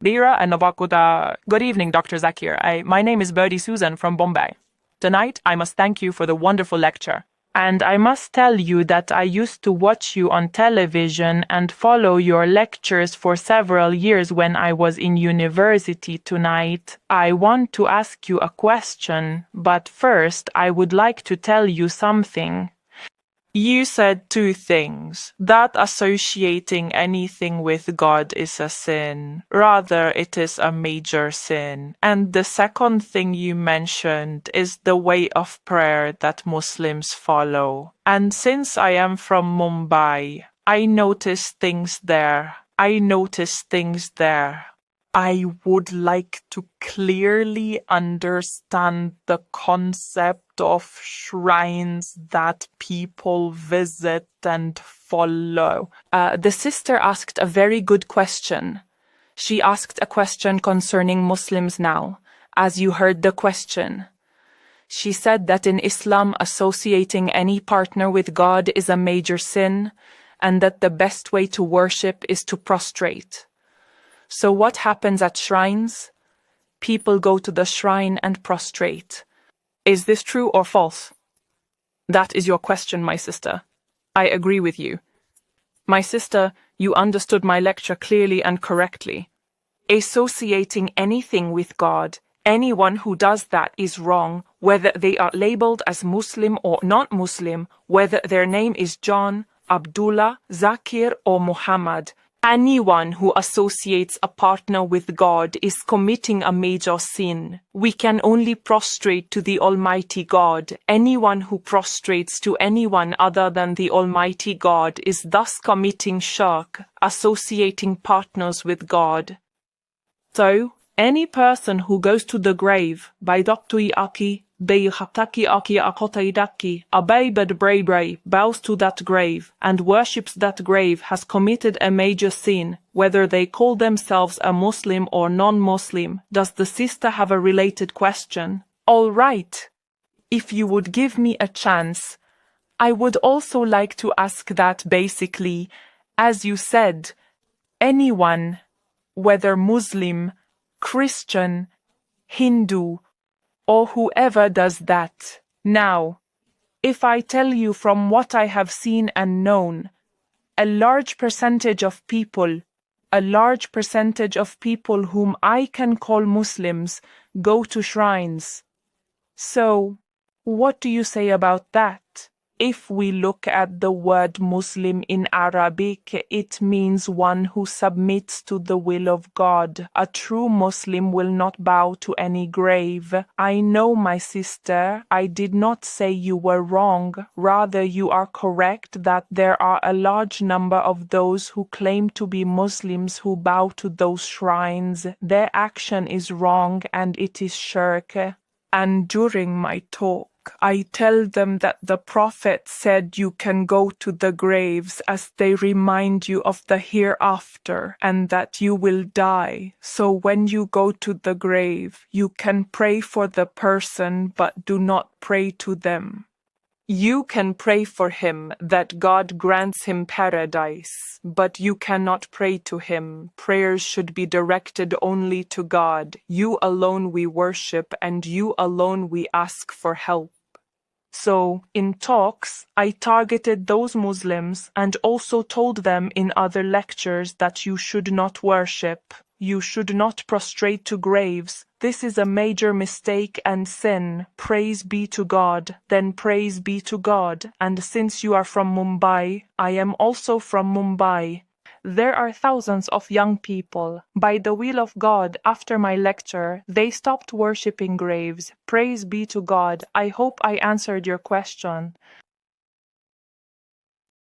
Good evening, Dr. Zakir. My name is Birdie Susan from Bombay. Tonight, I must thank you for the wonderful lecture. And I must tell you that I used to watch you on television and follow your lectures for several years when I was in university. Tonight, I want to ask you a question, but first I would like to tell you something. You said two things, that associating anything with God is a sin, rather it is a major sin. And the second thing you mentioned is the way of prayer that Muslims follow. And since I am from Mumbai, I notice things there. I would like to clearly understand the concept of shrines that people visit and follow. The sister asked a very good question. She asked a question concerning Muslims now, as you heard the question. She said that in Islam, associating any partner with God is a major sin, and that the best way to worship is to prostrate. So what happens at shrines? People go to the shrine and prostrate. Is this true or false? That is your question, my sister. I agree with you. My sister, you understood my lecture clearly and correctly. Associating anything with God, anyone who does that is wrong, whether they are labeled as Muslim or not Muslim, whether their name is John, Abdullah, Zakir or Muhammad. Anyone who associates a partner with God is committing a major sin. We can only prostrate to the Almighty God. Anyone who prostrates to anyone other than the Almighty God is thus committing shirk, associating partners with God. So, any person who goes to the grave by bows to that grave and worships that grave has committed a major sin, whether they call themselves a Muslim or non-Muslim. Does the sister have a related question? All right. If you would give me a chance, I would also like to ask that basically, as you said, anyone, whether Muslim, Christian, Hindu, or whoever does that. Now, if I tell you from what I have seen and known, a large percentage of people whom I can call Muslims go to shrines. So, what do you say about that? If we look at the word Muslim in Arabic, it means one who submits to the will of God. A true Muslim will not bow to any grave. I know, my sister, I did not say you were wrong. Rather, you are correct that there are a large number of those who claim to be Muslims who bow to those shrines. Their action is wrong and it is shirk. And during my talk, I tell them that the Prophet said you can go to the graves as they remind you of the hereafter and that you will die. So when you go to the grave, you can pray for the person but do not pray to them. You can pray for him that God grants him paradise, but you cannot pray to him. Prayers should be directed only to God. You alone we worship and you alone we ask for help. So, in talks, I targeted those Muslims and also told them in other lectures that you should not worship. You should not prostrate to graves. This is a major mistake and sin. Praise be to God. Then praise be to God. And since you are from Mumbai, I am also from Mumbai. There are thousands of young people. By the will of God, after my lecture, they stopped worshipping graves. Praise be to God. I hope I answered your question.